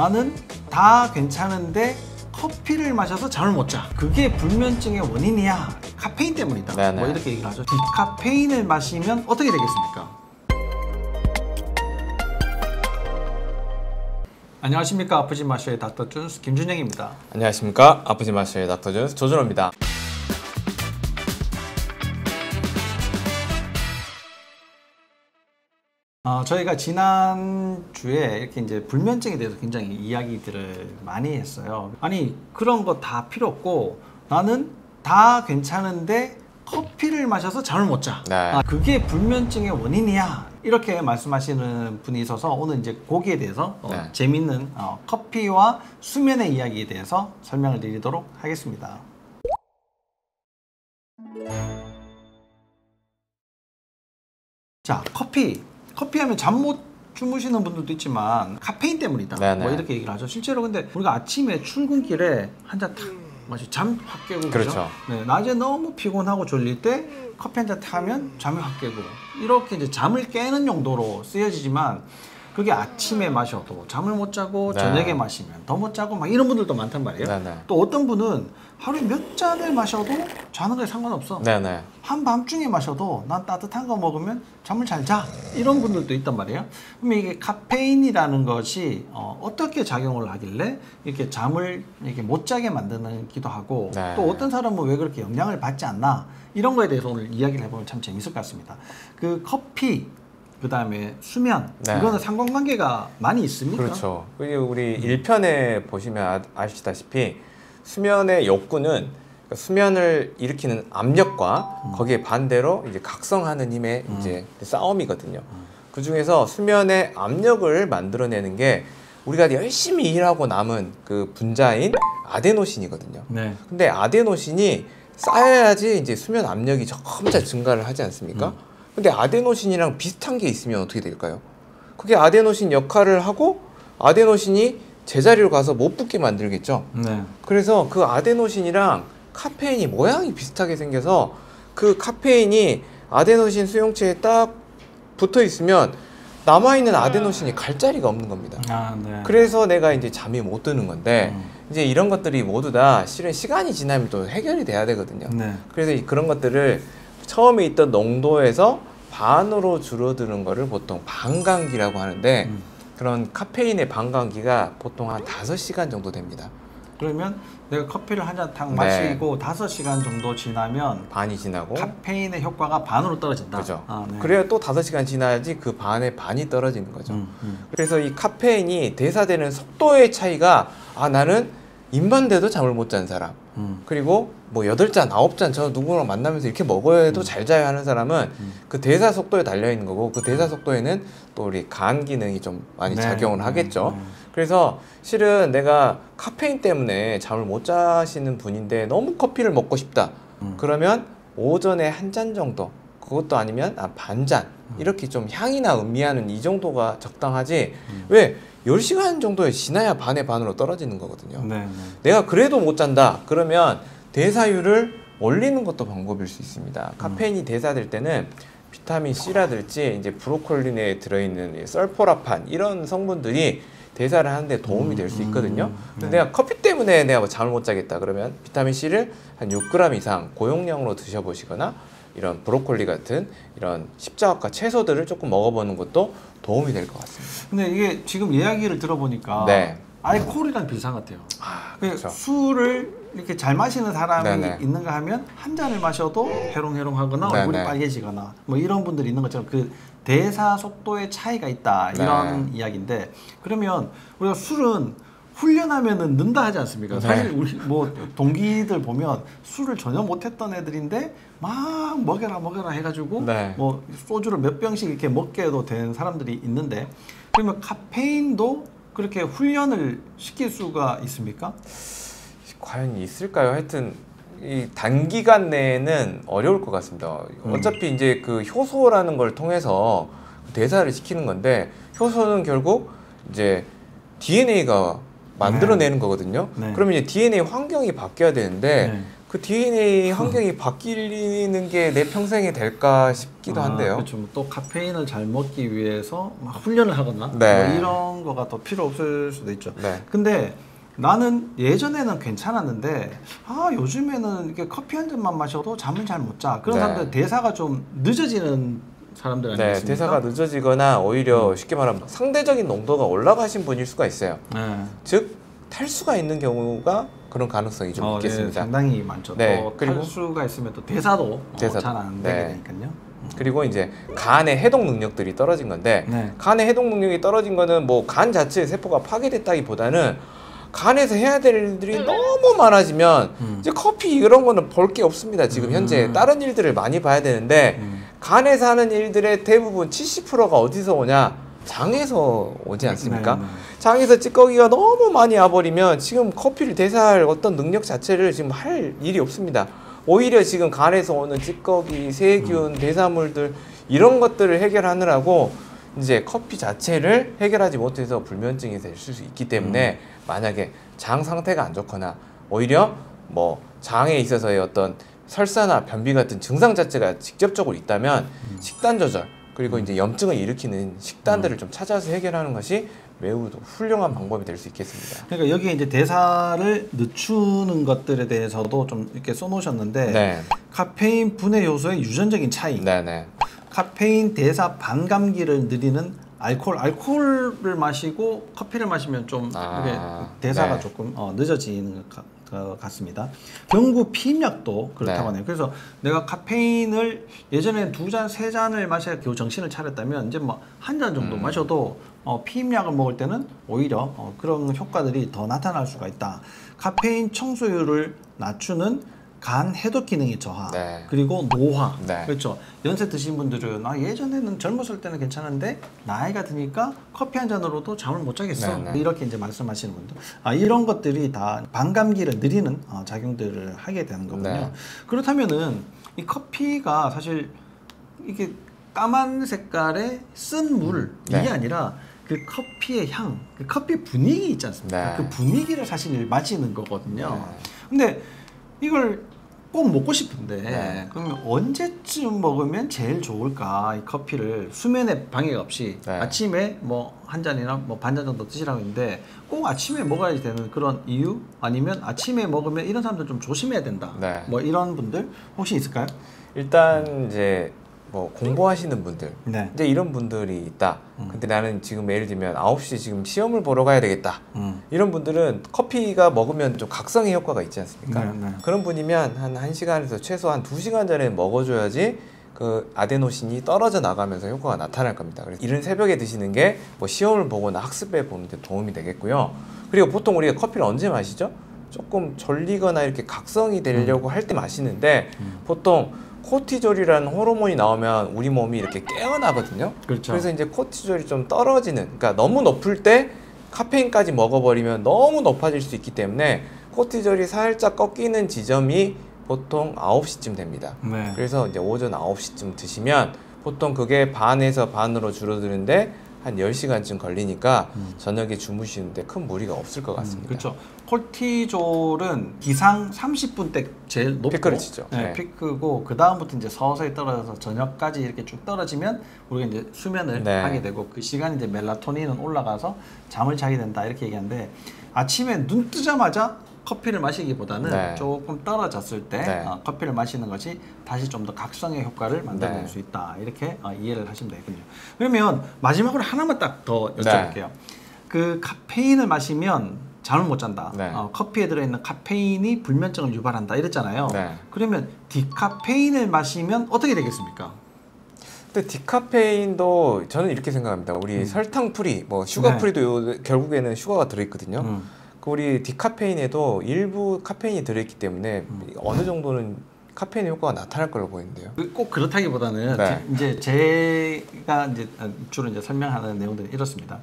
나는 다 괜찮은데 커피를 마셔서 잠을 못 자. 그게 불면증의 원인이야. 카페인 때문이다. 네네. 뭐 이렇게 얘기를 하죠. 디카페인을 마시면 어떻게 되겠습니까? 안녕하십니까. 아프지 마셔의 닥터 준스 김준영입니다. 안녕하십니까. 아프지 마셔의 닥터 준스 조준호입니다. 저희가 지난주에 이렇게 이제 불면증에 대해서 굉장히 이야기들을 많이 했어요. 아니, 그런 거 다 필요 없고 나는 다 괜찮은데 커피를 마셔서 잠을 못 자. 네. 그게 불면증의 원인이야. 이렇게 말씀하시는 분이 있어서 오늘 이제 거기에 대해서 네. 재밌는 커피와 수면의 이야기에 대해서 설명을 드리도록 하겠습니다. 자, 커피 하면 잠 못 주무시는 분들도 있지만 카페인 때문이다. 네네. 뭐 이렇게 얘기를 하죠. 실제로 근데 우리가 아침에 출근길에 한 잔 탁 마시 잠 확 깨고 그렇죠. 네, 낮에 너무 피곤하고 졸릴 때 커피 한 잔 타면 잠이 확 깨고 이렇게 이제 잠을 깨는 용도로 쓰여지지만 그게 아침에 마셔도 잠을 못 자고 네. 저녁에 마시면 더 못 자고 막 이런 분들도 많단 말이에요. 네네. 또 어떤 분은 하루에 몇 잔을 마셔도 자는 거에 상관없어. 네네. 한밤중에 마셔도 난 따뜻한 거 먹으면 잠을 잘 자. 이런 분들도 있단 말이에요. 그러면 이게 카페인이라는 것이 어떻게 작용을 하길래 이렇게 잠을 이렇게 못 자게 만드기도 하고 네. 또 어떤 사람은 왜 그렇게 영향을 받지 않나 이런 거에 대해서 오늘 이야기를 해보면 참 재밌을 것 같습니다. 그 커피 그 다음에 수면 네. 이거는 상관관계가 많이 있습니까? 그렇죠. 우리 1편에 보시면 아시다시피 수면의 욕구는 그러니까 수면을 일으키는 압력과 거기에 반대로 이제 각성하는 힘의 이제 싸움이거든요. 그 중에서 수면의 압력을 만들어내는 게 우리가 열심히 일하고 남은 그 분자인 아데노신이거든요. 네. 근데 아데노신이 쌓여야지 이제 수면 압력이 점차 증가를 하지 않습니까? 근데 아데노신이랑 비슷한 게 있으면 어떻게 될까요? 그게 아데노신 역할을 하고 아데노신이 제자리로 가서 못 붙게 만들겠죠. 네. 그래서 그 아데노신이랑 카페인이 모양이 비슷하게 생겨서 그 카페인이 아데노신 수용체에 딱 붙어 있으면 남아있는 아데노신이 갈 자리가 없는 겁니다. 네. 그래서 내가 이제 잠이 못 드는 건데 이제 이런 것들이 모두 다 실은 시간이 지나면 또 해결이 돼야 되거든요. 네. 그래서 그런 것들을 처음에 있던 농도에서 반으로 줄어드는 거를 보통 반감기라고 하는데 그런 카페인의 반감기가 보통 한 5시간 정도 됩니다. 그러면 내가 커피를 한 잔 탁 네. 마시고 5시간 정도 지나면 반이 지나고 카페인의 효과가 반으로 떨어진다. 그죠. 네. 그래야 또 5시간 지나야지 그 반의 반이 떨어지는 거죠. 그래서 이 카페인이 대사되는 속도의 차이가 나는 입만 대도 잠을 못 자는 사람 그리고 뭐 8잔, 9잔 저 누구랑 만나면서 이렇게 먹어야 해도 잘 자야 하는 사람은 그 대사 속도에 달려있는 거고 그 대사 속도에는 또 우리 간 기능이 좀 많이 네. 작용을 하겠죠. 그래서 실은 내가 카페인 때문에 잠을 못 자시는 분인데 너무 커피를 먹고 싶다. 그러면 오전에 한 잔 정도 그것도 아니면 반잔 이렇게 좀 향이나 음미하는 이 정도가 적당하지 왜 10시간 정도에 지나야 반의 반으로 떨어지는 거거든요. 네. 내가 그래도 못 잔다 그러면 대사율을 올리는 것도 방법일 수 있습니다. 카페인이 대사될 때는 비타민 C라든지 이제 브로콜리 내에 들어있는 설포라판 이런 성분들이 대사를 하는데 도움이 될 수 있거든요. 근데 내가 커피 때문에 내가 잠을 못 자겠다 그러면 비타민 C를 한 6g 이상 고용량으로 드셔보시거나 이런 브로콜리 같은 이런 십자화과 채소들을 조금 먹어보는 것도 도움이 될 것 같습니다. 근데 이게 지금 이야기를 들어보니까 네. 알코올이랑 비슷한 것 같아요. 그렇죠. 술을 이렇게 잘 마시는 사람이 네네. 있는가 하면 한 잔을 마셔도 해롱해롱하거나 네네. 얼굴이 빨개지거나 뭐 이런 분들이 있는 것처럼 그 대사 속도의 차이가 있다 이런 이야기인데 그러면 우리가 술은 훈련하면은 는다 하지 않습니까? 네. 사실 우리 뭐 동기들 보면 술을 전혀 못했던 애들인데 막 먹여라 해가지고 네. 뭐 소주를 몇 병씩 이렇게 먹게 해도 된 사람들이 있는데 그러면 카페인도 그렇게 훈련을 시킬 수가 있습니까? 과연 있을까요? 하여튼 이 단기간 내에는 어려울 것 같습니다. 어차피 이제 그 효소라는 걸 통해서 대사를 시키는 건데 효소는 결국 이제 DNA가 만들어내는 거거든요. 네. 그러면 이제 DNA 환경이 바뀌어야 되는데 네. 그 DNA 환경이 바뀌는 게 내 평생에 될까 싶기도 한데요. 그렇죠. 또 카페인을 잘 먹기 위해서 막 훈련을 하거나 네. 뭐 이런 거가 더 필요 없을 수도 있죠. 네. 근데 나는 예전에는 괜찮았는데 요즘에는 이렇게 커피 한 잔만 마셔도 잠을 잘 못 자. 그런 네. 사람들 대사가 좀 늦어지는 사람들 네, 아니겠습니까? 대사가 늦어지거나 오히려 쉽게 말하면 상대적인 농도가 올라가신 분일 수가 있어요. 네. 즉 탈수가 있는 경우가 그런 가능성이 좀 네, 있겠습니다. 상당히 많죠. 네, 또 그리고 탈수가 있으면 또 대사도 대사도. 잘 안 되게 네. 되니까요. 그리고 이제 간의 해독 능력들이 떨어진 건데 네. 간의 해독 능력이 떨어진 거는 뭐 간 자체의 세포가 파괴됐다기보다는 간에서 해야 될 일들이 너무 많아지면 이제 커피 이런 거는 볼 게 없습니다. 지금 현재 다른 일들을 많이 봐야 되는데 간에서 하는 일들의 대부분 70%가 어디서 오냐? 장에서 오지 않습니까? 네, 네. 장에서 찌꺼기가 너무 많이 와버리면 지금 커피를 대사할 어떤 능력 자체를 지금 할 일이 없습니다. 오히려 지금 간에서 오는 찌꺼기, 세균, 대사물들 이런 것들을 해결하느라고 이제 커피 자체를 해결하지 못해서 불면증이 될 수 있기 때문에 만약에 장 상태가 안 좋거나 오히려 뭐 장에 있어서의 어떤 설사나 변비 같은 증상 자체가 직접적으로 있다면 식단 조절 그리고 이제 염증을 일으키는 식단들을 좀 찾아서 해결하는 것이 매우 훌륭한 방법이 될 수 있겠습니다. 그러니까 여기에 이제 대사를 늦추는 것들에 대해서도 좀 이렇게 써놓으셨는데 네, 카페인 분해 요소의 유전적인 차이, 네, 네, 카페인 대사 반감기를 느리는 알코올을 마시고 커피를 마시면 좀 이렇게 대사가 네. 조금 늦어지는 것 같습니다. 경구 피임약도 그렇다고 네. 하네요. 그래서 내가 카페인을 예전에 2잔, 3잔을 마셔야 겨우 정신을 차렸다면 이제 뭐 한 잔 정도 마셔도 피임약을 먹을 때는 오히려 그런 효과들이 더 나타날 수가 있다. 카페인 청소율을 낮추는 간 해독 기능의 저하, 네. 그리고 노화. 네. 그렇죠. 연세 드신 분들은 예전에는 젊었을 때는 괜찮은데 나이가 드니까 커피 한 잔으로도 잠을 못 자겠어. 네, 네. 이렇게 이제 말씀하시는 분들. 이런 것들이 다 반감기를 느리는 작용들을 하게 되는 거군요. 네. 그렇다면은 이 커피가 사실 이게 까만 색깔의 쓴 물 이게 네. 아니라 그 커피의 향, 그 커피 분위기 있지 않습니까? 네. 그 분위기를 사실 마시는 거거든요. 네. 근데 이걸 꼭 먹고 싶은데 네. 그러면 언제쯤 먹으면 제일 좋을까? 이 커피를 수면에 방해가 없이 네. 아침에 뭐 한 잔이나 뭐 반 잔 정도 드시라고 했는데 꼭 아침에 먹어야 되는 그런 이유? 아니면 아침에 먹으면 이런 사람들 좀 조심해야 된다. 네. 뭐 이런 분들 혹시 있을까요? 일단 이제 뭐 공부하시는 분들 네. 이제 이런 분들이 있다. 근데 나는 지금 예를 들면 9시 지금 시험을 보러 가야 되겠다. 이런 분들은 커피가 먹으면 좀 각성의 효과가 있지 않습니까? 네, 네. 그런 분이면 한 1시간에서 최소한 2시간 전에 먹어줘야지 그 아데노신이 떨어져 나가면서 효과가 나타날 겁니다. 그래서 이른 새벽에 드시는 게 뭐 시험을 보거나 학습에 보는 데 도움이 되겠고요. 그리고 보통 우리가 커피를 언제 마시죠? 조금 졸리거나 이렇게 각성이 되려고 할 때 마시는데 보통 코티졸이라는 호르몬이 나오면 우리 몸이 이렇게 깨어나거든요. 그렇죠. 그래서 이제 코티졸이 좀 떨어지는, 그러니까 너무 높을 때 카페인까지 먹어버리면 너무 높아질 수 있기 때문에 코티졸이 살짝 꺾이는 지점이 보통 9시쯤 됩니다. 네. 그래서 이제 오전 9시쯤 드시면 보통 그게 반에서 반으로 줄어드는데 한 10시간쯤 걸리니까 저녁에 주무시는데 큰 무리가 없을 것 같습니다. 그렇죠. 콜티졸은 기상 30분 때 제일 높고 피크를 치죠. 네, 네. 피크고 그 다음부터 이제 서서히 떨어져서 저녁까지 이렇게 쭉 떨어지면 우리가 이제 수면을 네. 하게 되고 그 시간 이제 멜라토닌은 올라가서 잠을 자게 된다 이렇게 얘기하는데 아침에 눈 뜨자마자 커피를 마시기보다는 네. 조금 떨어졌을 때 네. 커피를 마시는 것이 다시 좀 더 각성의 효과를 만들어낼 네. 수 있다 이렇게 이해를 하시면 되겠군요. 그러면 마지막으로 하나만 딱 더 여쭤볼게요. 네. 그 카페인을 마시면 잠을 못 잔다. 네. 커피에 들어있는 카페인이 불면증을 유발한다 이랬잖아요. 네. 그러면 디카페인을 마시면 어떻게 되겠습니까? 근데 디카페인도 저는 이렇게 생각합니다. 우리 설탕 프리, 뭐 슈가 네. 프리도 결국에는 슈가가 들어있거든요. 그 우리 디카페인에도 일부 카페인이 들어있기 때문에 어느 정도는 카페인의 효과가 나타날 걸로 보이는데요. 꼭 그렇다기보다는 네. 이제 제가 이제 주로 이제 설명하는 내용들은 이렇습니다.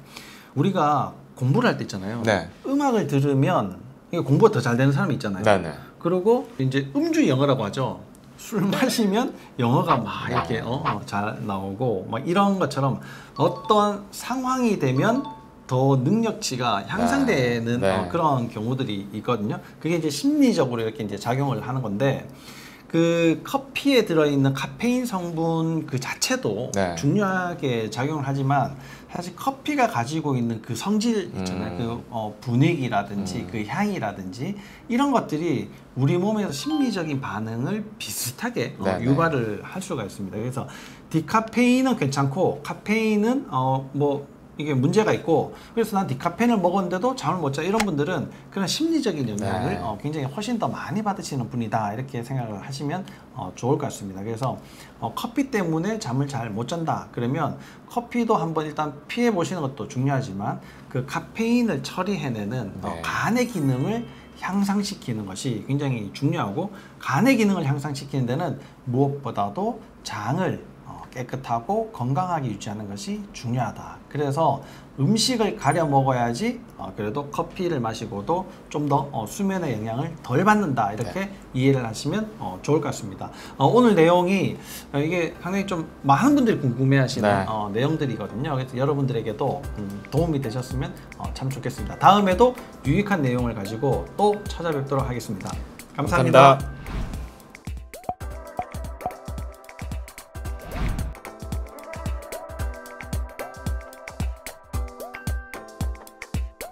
우리가 공부를 할 때 있잖아요. 네. 음악을 들으면 이게 공부가 더 잘 되는 사람이 있잖아요. 네네. 그리고 이제 음주 영어라고 하죠. 술 마시면 영어가 막 이렇게 잘 나오고 막 이런 것처럼 어떤 상황이 되면 더 능력치가 향상되는 네. 그런 경우들이 있거든요. 그게 이제 심리적으로 이렇게 이제 작용을 하는 건데 그 커피에 들어있는 카페인 성분 그 자체도 네. 중요하게 작용을 하지만 사실 커피가 가지고 있는 그 성질 있잖아요. 그 분위기라든지 그 향이라든지 이런 것들이 우리 몸에서 심리적인 반응을 비슷하게 네, 유발을 할 수가 있습니다. 그래서 디카페인은 괜찮고 카페인은 뭐 이게 문제가 있고 그래서 난 디카페인을 먹었는데도 잠을 못 자 이런 분들은 그런 심리적인 영향을 네. 굉장히 훨씬 더 많이 받으시는 분이다 이렇게 생각을 하시면 좋을 것 같습니다. 그래서 커피 때문에 잠을 잘 못 잔다 그러면 커피도 한번 일단 피해 보시는 것도 중요하지만 그 카페인을 처리해내는 네. 간의 기능을 향상시키는 것이 굉장히 중요하고 간의 기능을 향상시키는 데는 무엇보다도 장을 깨끗하고 건강하게 유지하는 것이 중요하다. 그래서 음식을 가려 먹어야지 그래도 커피를 마시고도 좀 더 수면의 영향을 덜 받는다. 이렇게 이해를 하시면 좋을 것 같습니다. 오늘 내용이 이게 상당히 좀 많은 분들이 궁금해하시는 내용들이거든요. 그래서 여러분들에게도 도움이 되셨으면 참 좋겠습니다. 다음에도 유익한 내용을 가지고 또 찾아뵙도록 하겠습니다. 감사합니다.